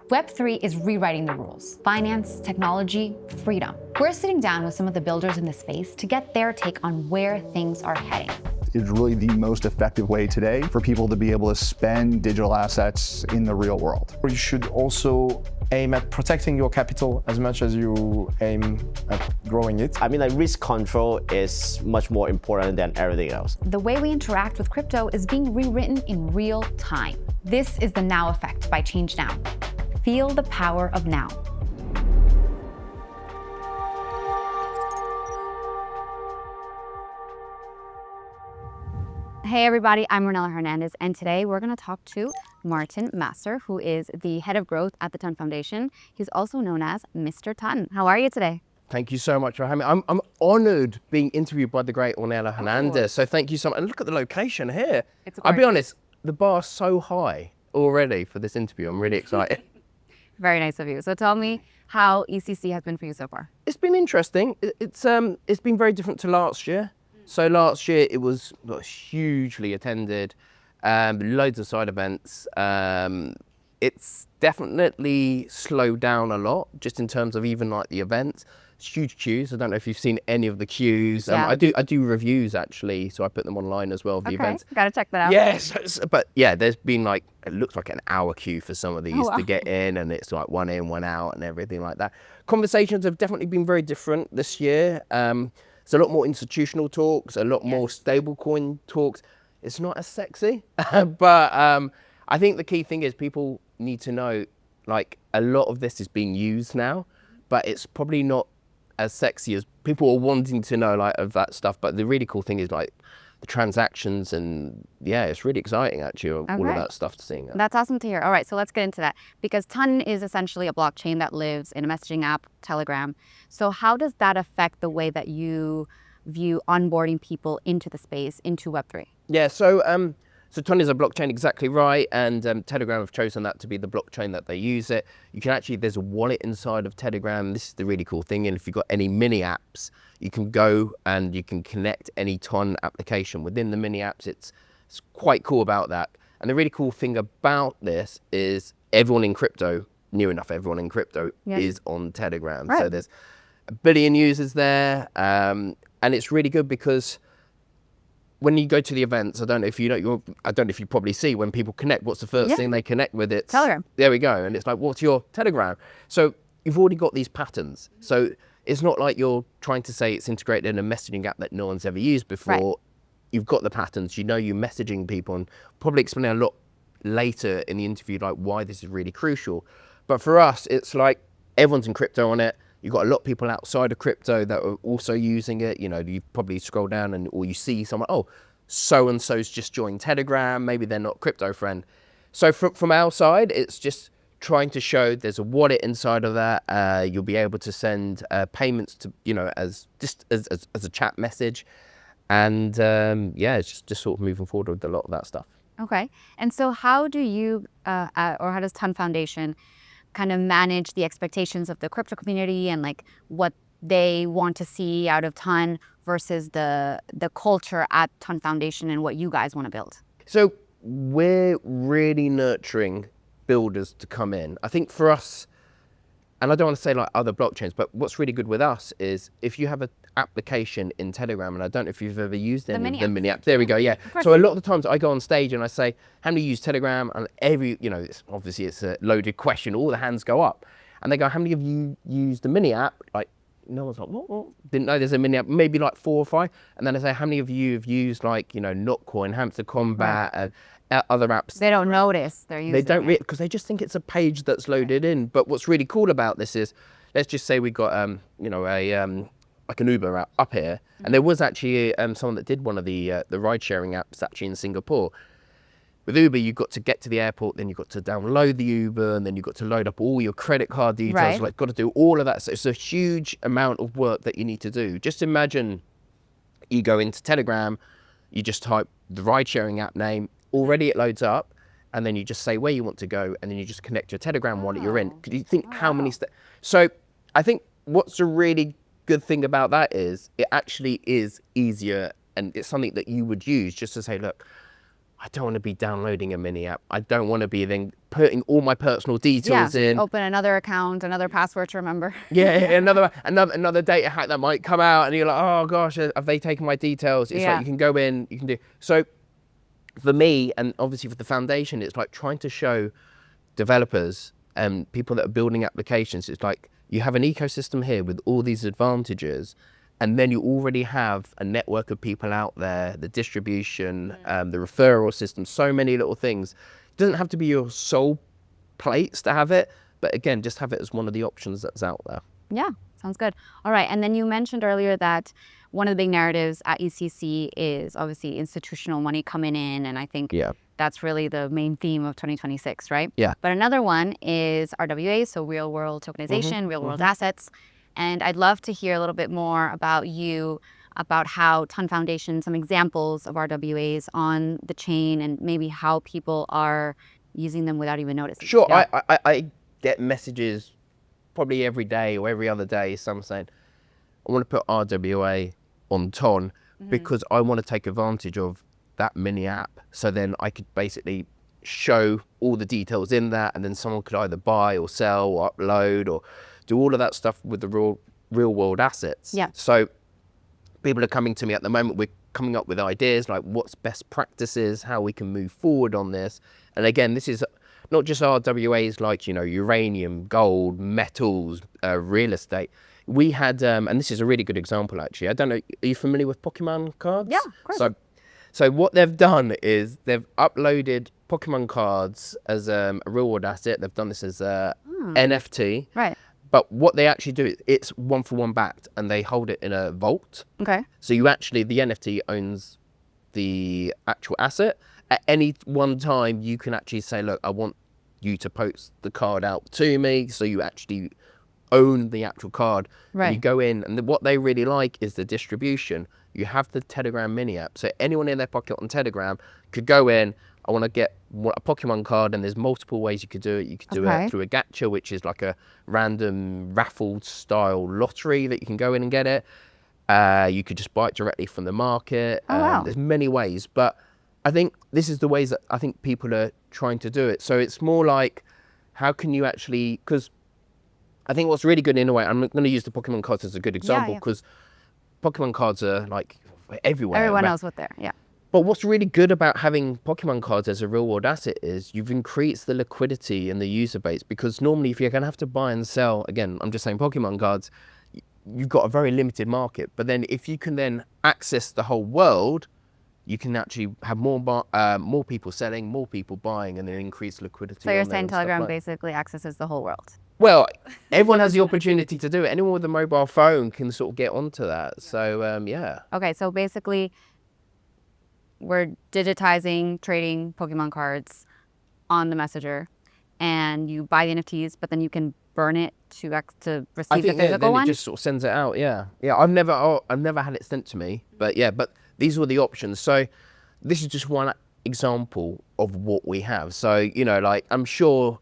Web3 is rewriting the rules. Finance, technology, freedom. We're sitting down with some of the builders in the space to get their take on where things are heading. It's really the most effective way today for people to be able to spend digital assets in the real world. You should also aim at protecting your capital as much as you aim at growing it. I mean, like, risk control is much more important than everything else. The way we interact with crypto is being rewritten in real time. This is the Now Effect by ChangeNOW. Feel the power of now. Hey everybody, I'm Ronella Hernandez, and today we're going to talk to Martin Masser, who is the head of growth at the Ton Foundation. He's also known as Mr. Ton. How are you today? Thank you so much for having me. I'm honored being interviewed by the great Ronella Hernandez. So thank you so much. And look at the location here. I'll be honest, the bar's so high already for this interview. I'm really excited. Very nice of you. So tell me how EthCC has been for you so far. It's been interesting. It's been very different to last year. So last year it was hugely attended, loads of side events. It's definitely slowed down a lot, just in terms of even like the events. It's huge queues. I don't know if you've seen any of the queues. Yeah. I do reviews actually, so I put them online as well. The events. Gotta check that out. Yes, but yeah, there's been like, it looks like an hour queue for some of these to get in, and it's like one in, one out, and everything like that. Conversations have definitely been very different this year. There's a lot more institutional talks, a lot more stablecoin talks. It's not as sexy, but I think the key thing is people need to know, like, a lot of this is being used now, but it's probably not as sexy as people are wanting to know, like, of that stuff. But the really cool thing is like the transactions, and yeah, it's really exciting actually, all of that stuff to see. That's awesome to hear. All right, so let's get into that, because Ton is essentially a blockchain that lives in a messaging app, Telegram. So how does that affect the way that you view onboarding people into the space, into Web3? Yeah, so Ton is a blockchain, exactly right, and Telegram have chosen that to be the blockchain that they use it. You can actually, there's a wallet inside of Telegram. This is the really cool thing, and if you've got any mini apps, you can go and you can connect any Ton application within the mini apps. It's quite cool about that. And the really cool thing about this is everyone in crypto, near enough everyone in crypto, is on Telegram. Right. So there's 1 billion users there, and it's really good because when you go to the events, I don't know if you probably see when people connect, what's the first thing they connect with? It's Telegram. There we go. And it's like, what's your Telegram? So you've already got these patterns. So it's not like you're trying to say it's integrated in a messaging app that no one's ever used before. Right. You've got the patterns, you're messaging people, and probably explain a lot later in the interview, like why this is really crucial. But for us, it's like everyone's in crypto on it. You've got a lot of people outside of crypto that are also using it. You know, you probably scroll down or you see someone, oh, so-and-so's just joined Telegram. Maybe they're not a crypto friend. So from our side, it's just trying to show there's a wallet inside of that. You'll be able to send payments to, as a chat message. And it's just sort of moving forward with a lot of that stuff. Okay. And so how do you, or how does Ton Foundation kind of manage the expectations of the crypto community and like what they want to see out of Ton versus the culture at Ton Foundation and what you guys want to build? So we're really nurturing builders to come in. I think for us, and I don't want to say like other blockchains, but what's really good with us is if you have an application in Telegram, and I don't know if you've ever used any of the mini apps. There we go, yeah. So a lot of the times I go on stage and I say, how many use Telegram? And obviously it's a loaded question. All the hands go up. And they go, how many of you use the mini app? Like, no one's like, what? Didn't know there's a mini app, maybe like 4 or 5. And then I say, how many of you have used like, Notcoin, Hamster Combat, and other apps? They don't notice they're using They don't because they just think it's a page that's loaded in. But what's really cool about this is, let's just say we got like an Uber app up here, and there was actually someone that did one of the ride sharing apps actually in Singapore. With Uber, you got to get to the airport, then you got to download the Uber, and then you got to load up all your credit card details. Right. Like, got to do all of that. So it's a huge amount of work that you need to do. Just imagine you go into Telegram, you just type the ride sharing app name, already it loads up, and then you just say where you want to go, and then you just connect your Telegram wallet you're in. Could you think how many steps? So I think what's a really good thing about that is it actually is easier, and it's something that you would use just to say, look, I don't want to be downloading a mini app. I don't want to be then putting all my personal details in. Open another account, another password to remember. Yeah, another data hack that might come out, and you're like, oh gosh, have they taken my details? It's like you can go in, you can do. So for me, and obviously for the foundation, it's like trying to show developers and people that are building applications, it's like you have an ecosystem here with all these advantages, and then you already have a network of people out there, the distribution, the referral system, so many little things. It doesn't have to be your sole place to have it, but again, just have it as one of the options that's out there. Yeah, sounds good. All right, and then you mentioned earlier that one of the big narratives at EthCC is obviously institutional money coming in, and I think that's really the main theme of 2026, right? Yeah. But another one is RWA, so real world tokenization, real world assets. And I'd love to hear a little bit more about you, about how Ton Foundation, some examples of RWAs on the chain, and maybe how people are using them without even noticing. Sure, I get messages probably every day or every other day, some saying, I want to put RWA on Ton because I want to take advantage of that mini app. So then I could basically show all the details in that, and then someone could either buy or sell or upload or do all of that stuff with the real world assets. Yeah. So people are coming to me at the moment. We're coming up with ideas like what's best practices, how we can move forward on this. And again, this is not just RWAs like, you know, uranium, gold, metals, real estate. We had, and this is a really good example actually. I don't know, are you familiar with Pokemon cards? Yeah, of course. So what they've done is they've uploaded Pokemon cards as a real world asset. They've done this as a NFT. Right. But what they actually do, it's 1-for-1 backed, and they hold it in a vault. Okay. So you actually, the NFT owns the actual asset. At any one time, you can actually say, look, I want you to post the card out to me. So you actually own the actual card. Right. And you go in, and what they really like is the distribution. You have the Telegram mini app. So anyone in their pocket on Telegram could go in, I want to get a Pokemon card, and there's multiple ways you could do it. You could do it through a gacha, which is like a random raffle style lottery that you can go in and get it. You could just buy it directly from the market. Wow. There's many ways, but I think this is the ways that I think people are trying to do it. So it's more like, how can you actually, because I think what's really good in a way, I'm going to use the Pokemon cards as a good example, because Pokemon cards are like everywhere. Everyone knows what they're, But what's really good about having Pokemon cards as a real world asset is you've increased the liquidity in the user base, because normally if you're going to have to buy and sell, again, I'm just saying Pokemon cards, you've got a very limited market. But then if you can then access the whole world, you can actually have more people selling, more people buying, and then increase liquidity. So you're saying Telegram basically accesses the whole world? Well, everyone has the opportunity to do it. Anyone with a mobile phone can sort of get onto that. So, yeah. Okay, so basically, we're digitizing trading Pokemon cards on the messenger, and you buy the NFTs, but then you can burn it to receive the physical one. It just sort of sends it out. Yeah. I've never had it sent to me, but these were the options. So this is just one example of what we have. So, you know, like, I'm sure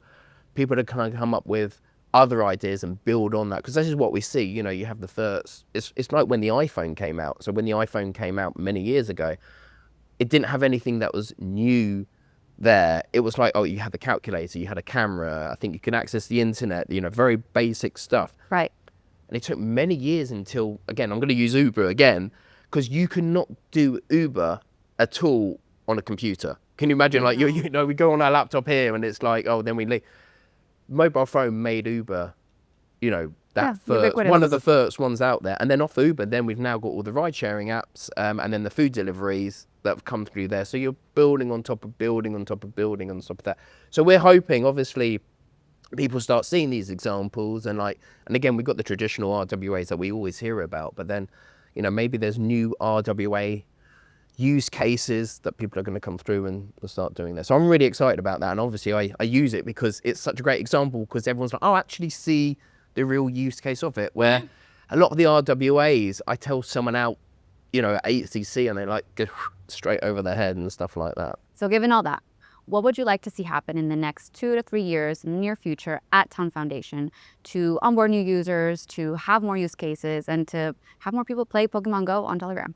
people are kind of come up with other ideas and build on that, because this is what we see. You know, you have the first, it's like when the iPhone came out. So when the iPhone came out many years ago, it didn't have anything that was new there. It was like, oh, you had the calculator, you had a camera, I think you can access the internet, you know, very basic stuff. Right. And it took many years until, again, I'm going to use Uber again, because you cannot do Uber at all on a computer. Can you imagine, like, you know, we go on our laptop here and it's like, oh, then we leave. Mobile phone made Uber, you know, one of the first ones out there. And then off Uber, then we've now got all the ride sharing apps, and then the food deliveries that have come through there. So you're building on top of building on top of building on top of that. So we're hoping, obviously, people start seeing these examples, and again, we've got the traditional RWAs that we always hear about, but then, you know, maybe there's new RWA use cases that people are going to come through and start doing this. So I'm really excited about that. And obviously I use it because it's such a great example, because everyone's like, oh, actually see the real use case of it, where a lot of the RWAs, I tell someone out, you know, at EthCC, and they like go straight over their head and stuff like that. So given all that, what would you like to see happen in the next 2 to 3 years in the near future at Ton Foundation to onboard new users, to have more use cases, and to have more people play Pokemon Go on Telegram?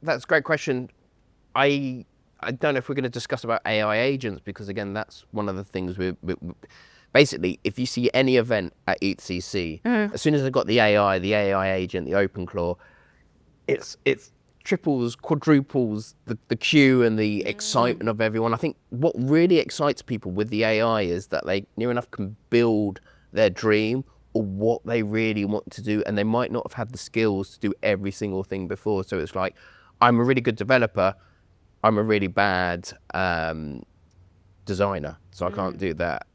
That's a great question. I I don't know if we're going to discuss about AI agents, because again, that's one of the things we basically, if you see any event at EthCC, as soon as they've got the AI agent, the OpenClaw, it's triples, quadruples the queue and the excitement of everyone. I think what really excites people with the AI is that they near enough can build their dream or what they really want to do, and they might not have had the skills to do every single thing before. So it's like, I'm a really good developer, I'm a really bad designer, so I can't do that.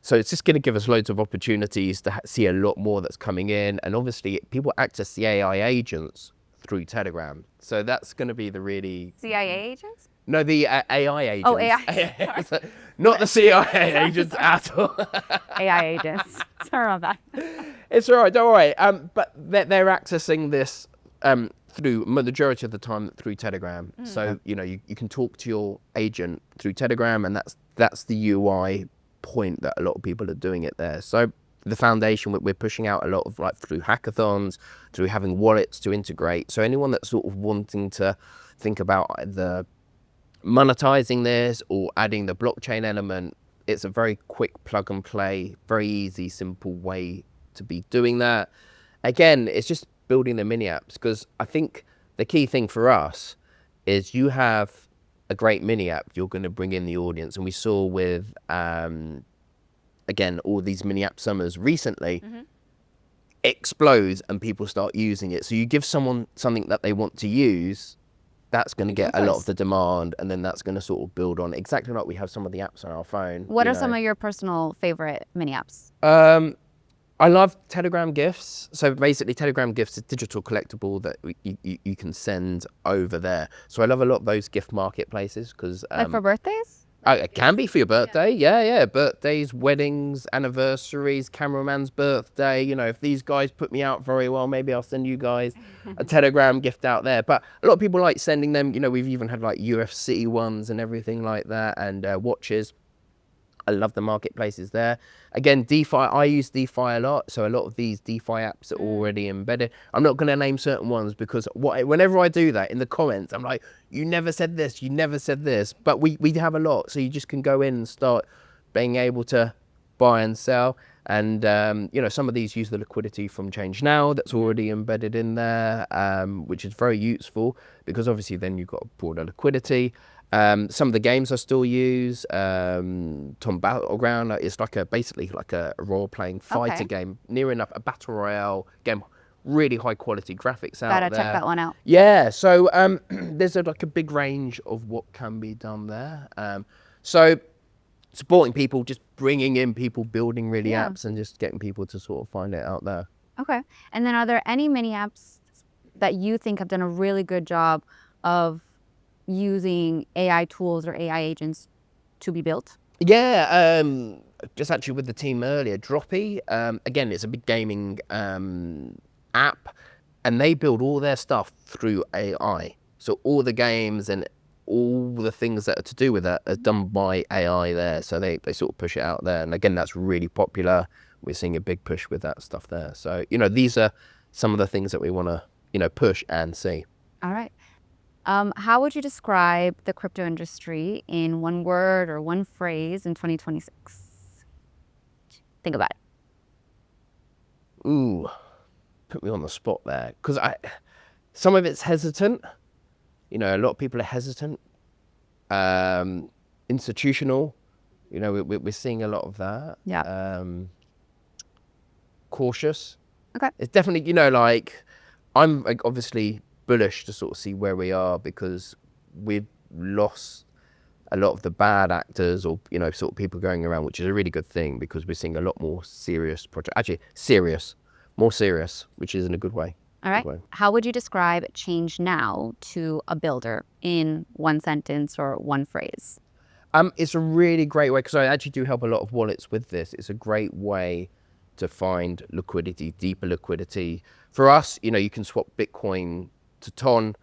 So it's just going to give us loads of opportunities to see a lot more that's coming in. And obviously people access the AI agents through Telegram. So that's going to be the really... CIA agents? No, the AI agents. Oh, AI. Not the CIA agents at all. AI agents. Sorry about that. It's all right, don't worry. But they're accessing this through, majority of the time, through Telegram. So, you know, you can talk to your agent through Telegram, and that's the UI point that a lot of people are doing it there. So the foundation, we're pushing out a lot of, like, through hackathons, through having wallets to integrate. So anyone that's sort of wanting to think about either monetizing this or adding the blockchain element, it's a very quick plug and play, very easy, simple way to be doing that. Again, it's just building the mini apps, because I think the key thing for us is you have a great mini app, you're going to bring in the audience. And we saw with, again, all these mini app summers recently, explodes and people start using it. So you give someone something that they want to use, that's going to get a lot of the demand, and then that's going to sort of build on exactly like we have some of the apps on our phone. What are some of your personal favorite mini apps? I love Telegram gifts. So basically Telegram gifts is digital collectible that you can send over there. So I love a lot of those gift marketplaces, because Like for birthdays? it can be for your birthday. Yeah. Birthdays, weddings, anniversaries, cameraman's birthday. You know, if these guys put me out very well, maybe I'll send you guys a Telegram gift out there. But a lot of people like sending them. You know, we've even had like UFC ones and everything like that, and watches. I love the marketplaces there. Again, DeFi, I use DeFi a lot. So a lot of these DeFi apps are already embedded. I'm not going to name certain ones, because whenever I do that in the comments, I'm like, you never said this, you never said this. But we have a lot. So you just can go in and start being able to buy and sell. And, you know, some of these use the liquidity from ChangeNOW that's already embedded in there, which is very useful, because obviously then you've got broader liquidity. Some of the games I still use, Tom Battleground, it's like basically like a role-playing fighter game, near enough a battle royale game, really high quality graphics out there. Gotta check that one out. Yeah, so there's like a big range of what can be done there. So supporting people, just bringing in people, building really apps, and just getting people to sort of find it out there. Okay. And then are there any mini apps that you think have done a really good job of using AI tools or AI agents to be built? Yeah, just actually with the team earlier, Droppy, again, it's a big gaming app, and they build all their stuff through AI. So all the games and all the things that are to do with that are done by AI there. So they sort of push it out there. And again, that's really popular. We're seeing a big push with that stuff there. So, you know, these are some of the things that we want to, you know, push and see. All right. How would you describe the crypto industry in one word or one phrase in 2026? Think about it. Ooh, put me on the spot there. Because some of it's hesitant. You know, a lot of people are hesitant. Institutional, you know, we're seeing a lot of that. Yeah. Cautious. Okay. It's definitely, you know, like, I'm like obviously bullish to sort of see where we are, because we've lost a lot of the bad actors, or, you know, sort of people going around, which is a really good thing, because we're seeing a lot more serious projects. Actually, more serious, which is in a good way. All right. How would you describe ChangeNOW to a builder in one sentence or one phrase? It's a really great way, because I actually do help a lot of wallets with this. It's a great way to find liquidity, deeper liquidity. For us, you know, you can swap Bitcoin to Ton,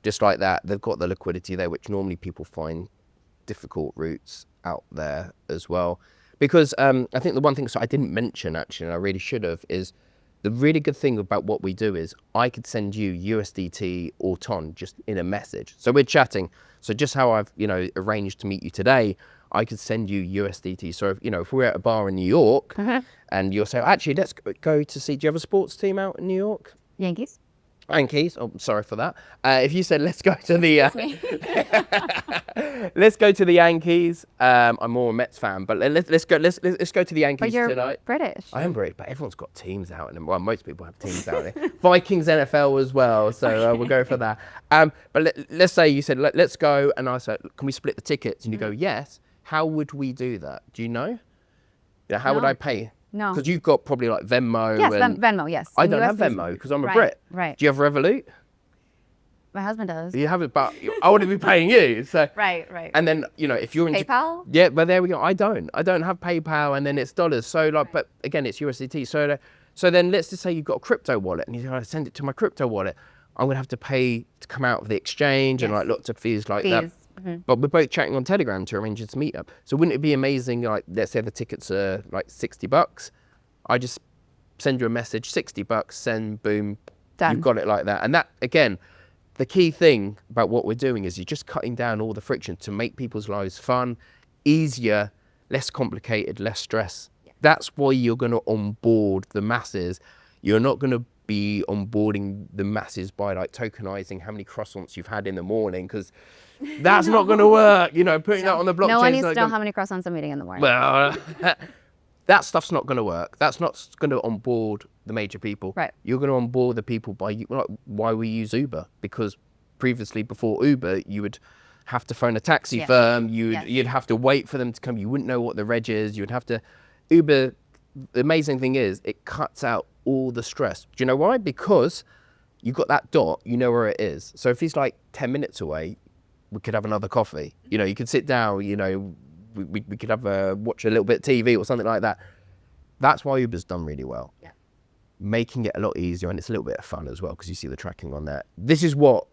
just like that. They've got the liquidity there, which normally people find difficult routes out there as well. Because I think the one thing I didn't mention, actually, and I really should have, is the really good thing about what we do is I could send you USDT or TON just in a message. So we're chatting. So just how I've, you know, arranged to meet you today, I could send you USDT. So, if, you know, if we're at a bar in New York and you'll say, actually, let's go to see, do you have a sports team out in New York? Yankees. Yankees. Oh, sorry for that. If you said, let's go to the, let's go to the Yankees. I'm more a Mets fan, but let's go to the Yankees But you're tonight. British. I am British, but everyone's got teams out in them. Well, most people have teams out there. Vikings NFL as well, so we'll go for that. But let's say you said, let's go, and I said, can we split the tickets? And you go, yes. How would we do that? Do you know? Yeah, how would I pay? No. Because you've got probably like Venmo. Yes, and Venmo, yes. I And don't have USD. Venmo because I'm a Right, Brit. right. Do you have Revolut? My husband does. You have it, but I wouldn't be paying you. So. Right. And then, you know, if you're in PayPal? Yeah, well, there we go. I don't have PayPal, and then it's dollars. So like, but again, it's USDT. So then let's just say you've got a crypto wallet, and you go, send it to my crypto wallet. I'm gonna have to pay to come out of the exchange and like lots of fees like that. But we're both chatting on Telegram to arrange this meetup. So wouldn't it be amazing? Like, let's say the tickets are like $60. I just send you a message, $60, send, boom, Done. you've got it like that. And that, again, the key thing about what we're doing is you're just cutting down all the friction to make people's lives fun, easier, less complicated, less stress. That's why you're going to onboard the masses. You're not going to be onboarding the masses by like tokenizing how many croissants you've had in the morning, because that's not going to work. You know, putting that on the blockchain. No one needs to know how many croissants I'm eating in the morning. Well, that stuff's not going to work. That's not going to onboard the major people. Right. You're going to onboard the people by, like, why we use Uber, because previously before Uber, you would have to phone a taxi firm. You'd have to wait for them to come. You wouldn't know what the reg is. You'd have to Uber. The amazing thing is it cuts out all the stress. Do you know why? Because you got that dot, you know where it is. So if he's like 10 minutes away, we could have another coffee. You know, you could sit down, you know, we could have watch a little bit of TV or something like that. That's why Uber's done really well. Yeah. Making it a lot easier, and it's a little bit of fun as well because you see the tracking on there. This is what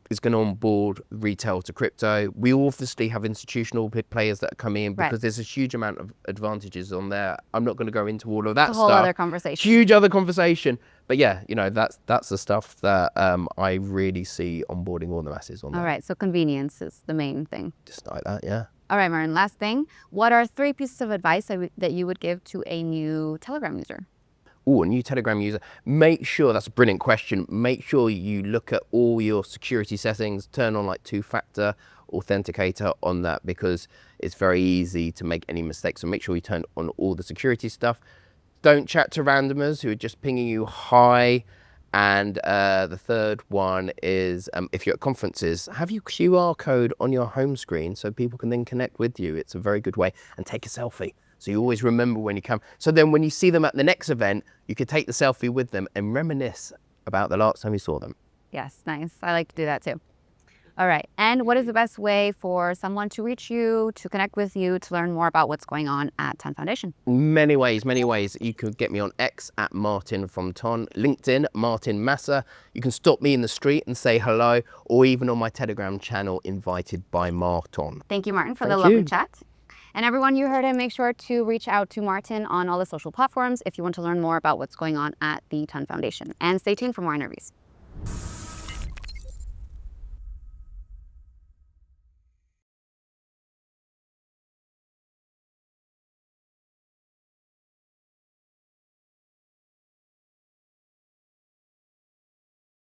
is going to onboard retail to crypto. We obviously have institutional players that are coming in because there's a huge amount of advantages on there. I'm not going to go into all of that It's a stuff. whole other conversation. Huge other conversation. But yeah, you know, that's the stuff that I really see onboarding all the masses on there. All right, so convenience is the main thing. Just like that, yeah. All right, Martin, last thing. What are 3 pieces of advice that you would give to a new Telegram user? Oh, a new Telegram user. Make sure, that's a brilliant question. Make sure you look at all your security settings, turn on like 2-factor authenticator on that, because it's very easy to make any mistakes. So make sure you turn on all the security stuff. Don't chat to randomers who are just pinging you hi. And the third one is, if you're at conferences, have your QR code on your home screen so people can then connect with you. It's a very good way. And take a selfie. So you always remember when you come. So then when you see them at the next event, you could take the selfie with them and reminisce about the last time you saw them. Yes, nice. I like to do that too. All right. And what is the best way for someone to reach you, to connect with you, to learn more about what's going on at Ton Foundation? Many ways, many ways. You can get me on X at Martin from Ton, LinkedIn, Martin Massa. You can stop me in the street and say hello, or even on my Telegram channel, Invited by Martin. Thank you, Martin, for Thank the lovely you. chat. And everyone, you heard him. Make sure to reach out to Martin on all the social platforms if you want to learn more about what's going on at the Ton Foundation. And stay tuned for more interviews.